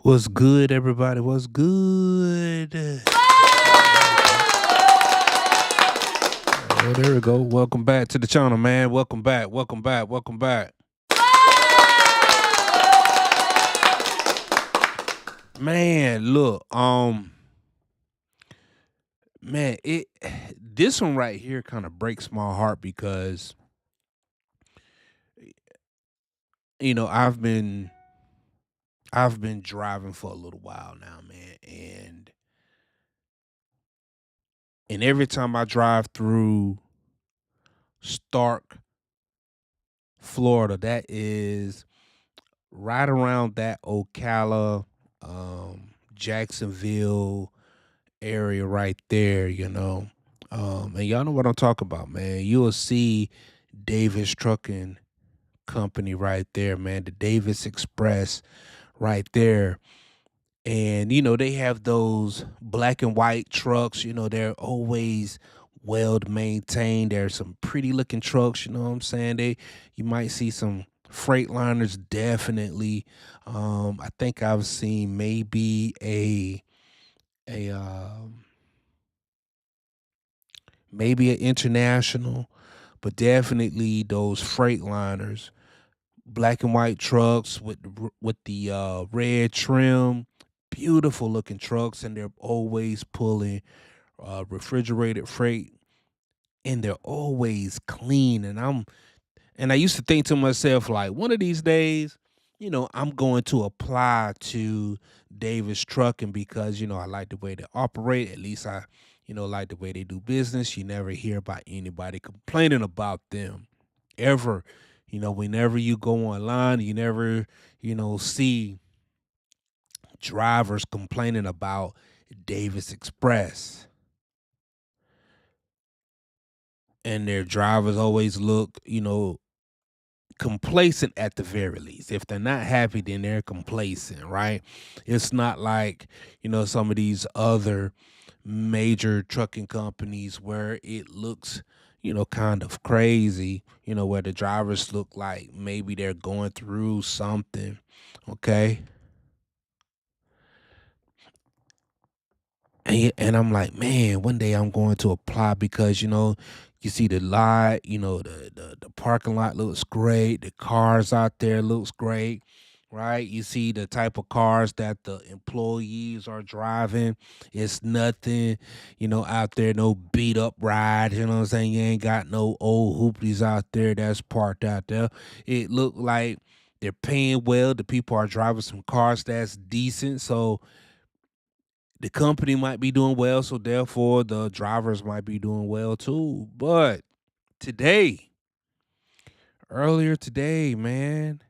What's good, everybody? What's good? There we go. Oh, there we go. Welcome back to the channel, man. Welcome back. Welcome back. Welcome back. Man, look, man, it this one right here kind of breaks my heart because I've been driving for a little while now, man, and every time I drive through Stark, Florida, that is right around that Ocala, Jacksonville area right there, and y'all know what I'm talking about, man. You will see Davis Trucking Company right there, man. The Davis Express right there. And they have those black and white trucks, they're always well maintained. There's some pretty looking trucks, you know what I'm saying? You might see some Freightliners definitely. I think I've seen a maybe an international, but definitely those Freightliners, black and white trucks with the red trim, beautiful looking trucks, and they're always pulling refrigerated freight, and they're always clean. And I used to think to myself, like, one of these days, I'm going to apply to Davis Trucking because I like the way they operate. At least I like the way they do business. You never hear about anybody complaining about them ever. Whenever you go online, you never see drivers complaining about Davis Express, and their drivers always look complacent at the very least. If they're not happy, then they're complacent, right? It's not like, some of these other major trucking companies where it looks, kind of crazy, where the drivers look like maybe they're going through something. Okay. And I'm like, man, one day I'm going to apply because you see the lot, the parking lot looks great, the cars out there looks great, right? You see the type of cars that the employees are driving. It's nothing, out there, no beat up rides. You know what I'm saying? You ain't got no old hoopies out there that's parked out there. It look like they're paying well. The people are driving some cars that's decent, so the company might be doing well, so therefore the drivers might be doing well too. But today, earlier today, man,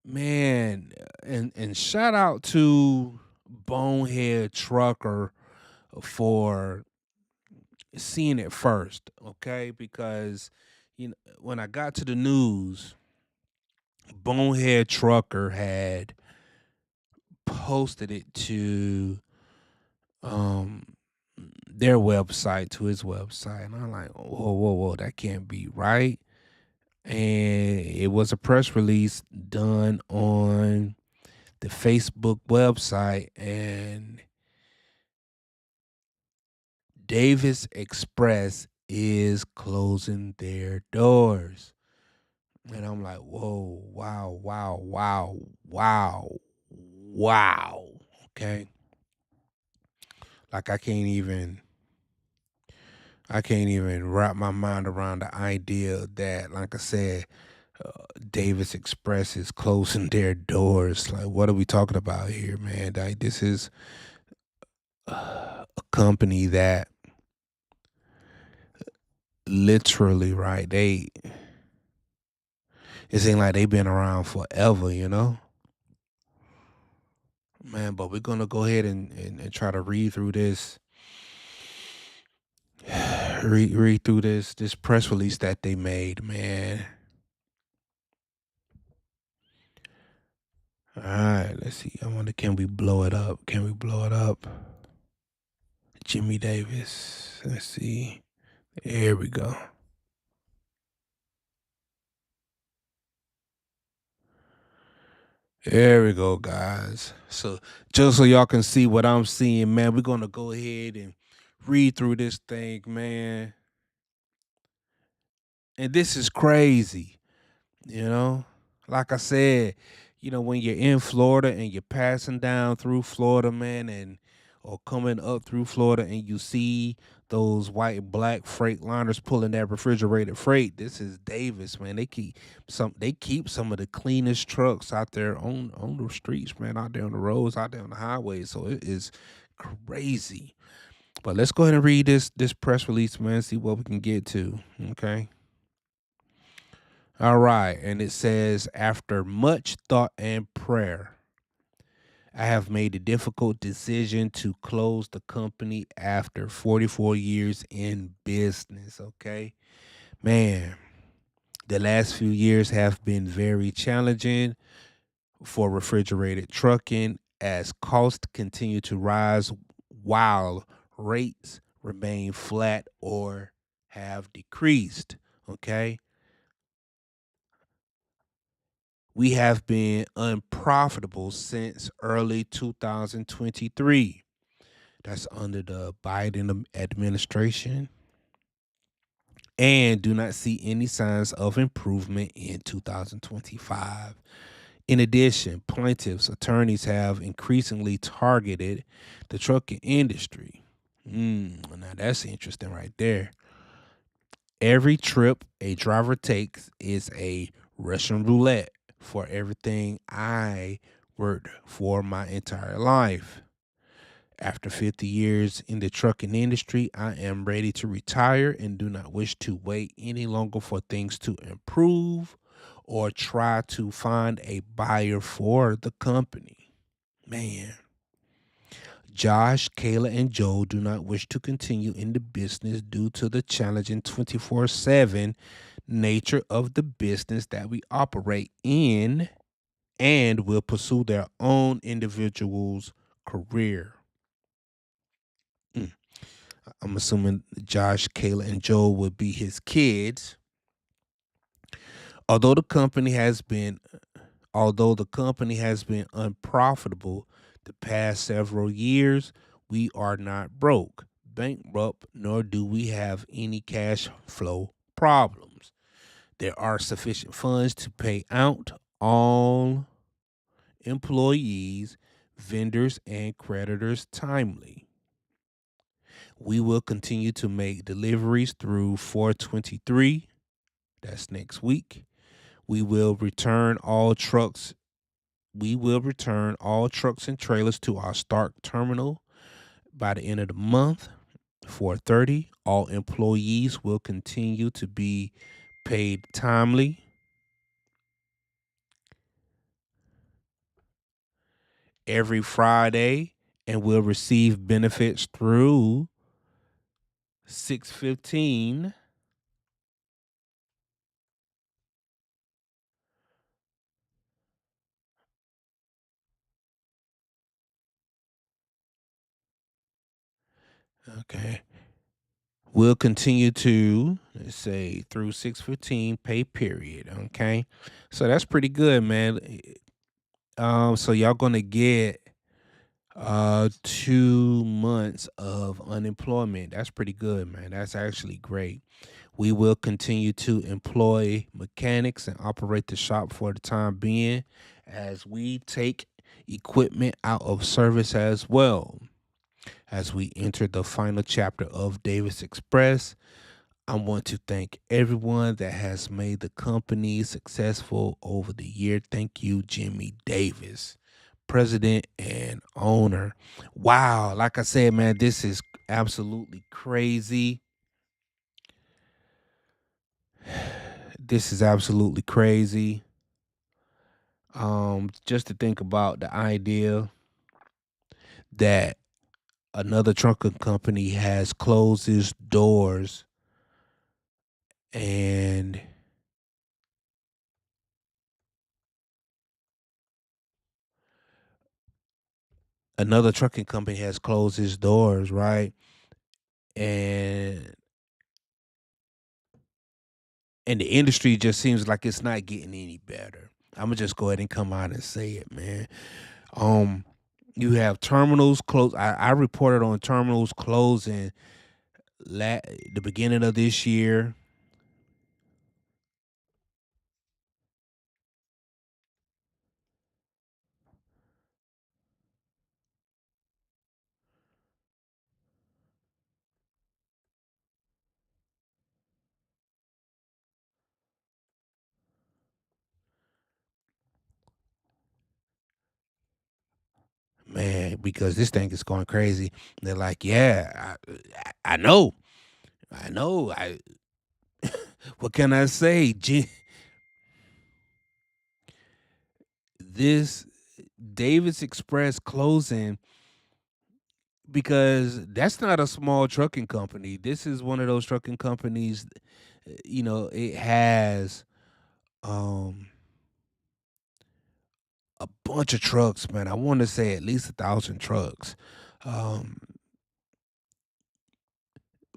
and shout out to Bonehead Trucker for seeing it first, okay? Because when I got to the news, Bonehead Trucker had posted it to um their website, to his website, and I'm like, whoa, whoa, whoa, that can't be right. And it was a press release done on the Facebook website, and Davis Express is closing their doors. And I'm like, whoa, wow, wow, wow, wow, wow. Okay. Like I can't even wrap my mind around the idea that, like I said, Davis Express is closing their doors. Like, what are we talking about here, man? Like, this is a company that literally, right? It seems like they've been around forever, man. But we're gonna go ahead and try to read through this, read through this press release that they made, man. All right, let's see. I wonder, can we blow it up? Can we blow it up? Jimmy Davis. Let's see. Here we go. There we go, guys. So just so y'all can see what I'm seeing, man, we're gonna go ahead and read through this thing, man. And this is crazy, you know. Like I said, when you're in Florida and you're passing down through Florida, man, and or coming up through Florida and you see those white and black freight liners pulling that refrigerated freight. This is Davis, man. They keep some of the cleanest trucks out there on the streets, man, out there on the roads, out there on the highways. So it is crazy. But let's go ahead and read this press release, man, see what we can get to. Okay. All right. And it says, after much thought and prayer, I have made the difficult decision to close the company after 44 years in business. Okay. Man, the last few years have been very challenging for refrigerated trucking as costs continue to rise while rates remain flat or have decreased. Okay. We have been unprofitable since early 2023. That's under the Biden administration, and do not see any signs of improvement in 2025. In addition, plaintiffs' attorneys have increasingly targeted the trucking industry. Now that's interesting right there. Every trip a driver takes is a Russian roulette for everything I worked for my entire life. After 50 years in the trucking industry, I am ready to retire and do not wish to wait any longer for things to improve or try to find a buyer for the company. Man, Josh, Kayla, and Joe do not wish to continue in the business due to the challenging 24/7 nature of the business that we operate in and will pursue their own individual's career. Mm. I'm assuming Josh, Kayla, and Joel would be his kids. Although the company has been although the company has been unprofitable the past several years, we are not broke, bankrupt, nor do we have any cash flow problems. There are sufficient funds to pay out all employees, vendors, and creditors timely. We will continue to make deliveries through 423. That's next week. We will return all trucks. We will return all trucks and trailers to our Stark terminal by the end of the month. 430. All employees will continue to be paid timely. Every Friday and will receive benefits through 615. Okay. We'll continue to, let's say, through 615 pay period. Okay. So that's pretty good, man. So y'all gonna get 2 months of unemployment. That's pretty good, man. That's actually great. We will continue to employ mechanics and operate the shop for the time being as we take equipment out of service as well. As we enter the final chapter of Davis Express, I want to thank everyone that has made the company successful over the year. Thank you, Jimmy Davis, president and owner. Wow, like I said, man, this is absolutely crazy. This is absolutely crazy. Just to think about the idea that another trucking company has closed its doors and another trucking company has closed its doors, right? And and the industry just seems like it's not getting any better. I'm gonna just go ahead and come out and say it, man. Um, you have terminals close. I reported on terminals closing the beginning of this year. Man, because this thing is going crazy. They're like, yeah, I know, I know. What can I say? This Davis Express closing because that's not a small trucking company. This is one of those trucking companies. It has um a bunch of trucks, man. I want to say at least 1,000 trucks. Um,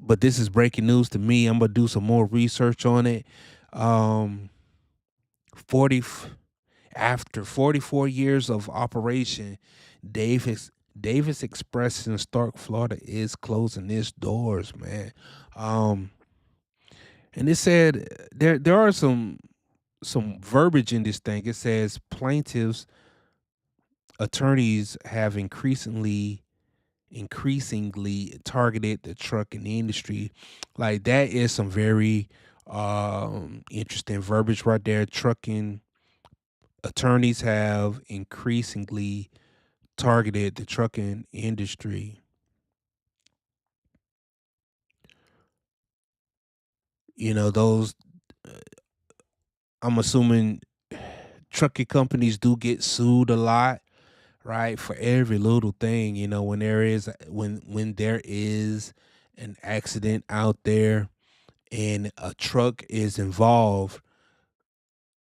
but this is breaking news to me. I'm gonna do some more research on it. Um, 40 After 44 years of operation, Davis Davis Express in Stark, Florida, is closing its doors, man. Um, and it said there are some verbiage in this thing. It says plaintiffs attorneys have increasingly targeted the trucking industry. Like that is some very interesting verbiage right there. Trucking attorneys have increasingly targeted the trucking industry. Those I'm assuming trucking companies do get sued a lot, right? For every little thing, when there is an accident out there and a truck is involved,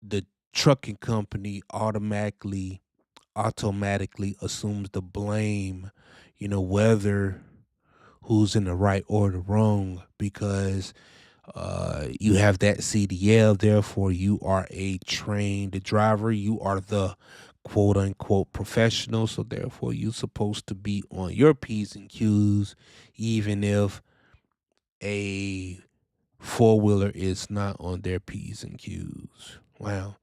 the trucking company automatically assumes the blame, whether who's in the right or the wrong, because you have that CDL, therefore you are a trained driver, you are the quote unquote professional, so therefore you're supposed to be on your P's and Q's, even if a four-wheeler is not on their P's and Q's. Wow.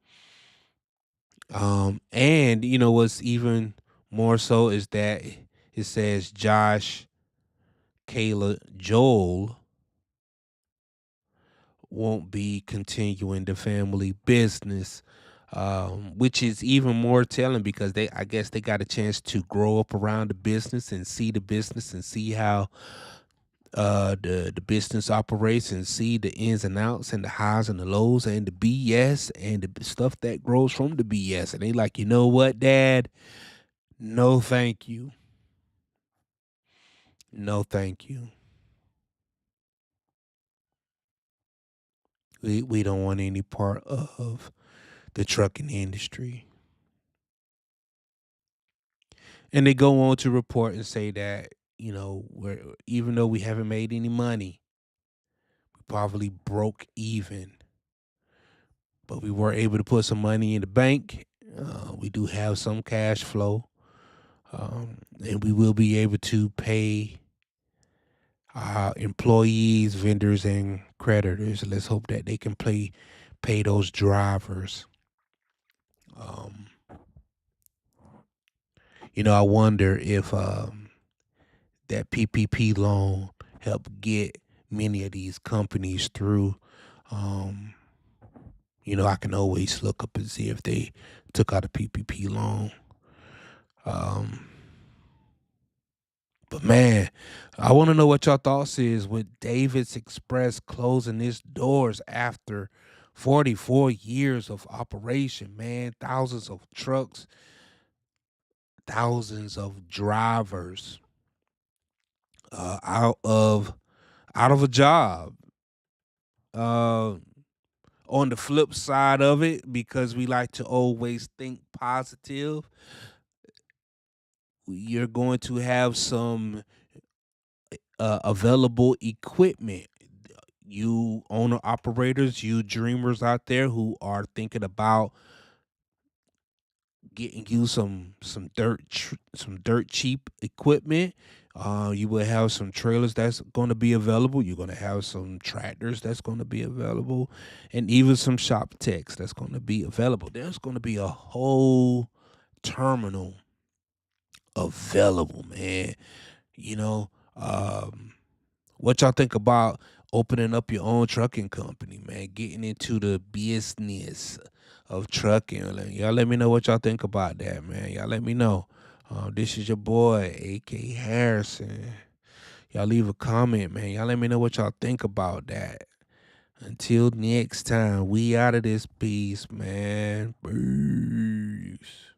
And what's even more so is that it says Josh, Kayla, Joel won't be continuing the family business, which is even more telling because I guess they got a chance to grow up around the business and see the business and see how the business operates and see the ins and outs and the highs and the lows and the BS and the stuff that grows from the BS. And they like, you know what, Dad? No, thank you. No, thank you. We don't want any part of the trucking industry. And they go on to report and say that, we're even though we haven't made any money, we probably broke even, but we were able to put some money in the bank. We do have some cash flow, and we will be able to pay our employees, vendors, and creditors. Let's hope that they can pay those drivers. Um, I wonder if that PPP loan helped get many of these companies through. Um, I can always look up and see if they took out a PPP loan. Um, but man, I want to know what your thoughts is with Davis Express closing its doors after 44 years of operation. Man, thousands of trucks, thousands of drivers uh, out of out of a job. Uh, on the flip side of it, because we like to always think positive, you're going to have some available equipment. You owner operators, you dreamers out there who are thinking about getting you some dirt cheap equipment. You will have some trailers that's going to be available. You're going to have some tractors that's going to be available, and even some shop techs that's going to be available. There's going to be a whole terminal available, man. You know, what y'all think about opening up your own trucking company, man? Getting into the business of trucking. Y'all let me know what y'all think about that, man. Y'all let me know. This is your boy, AK Harrison. Y'all leave a comment, man. Y'all let me know what y'all think about that. Until next time, we out of this piece, man. Peace.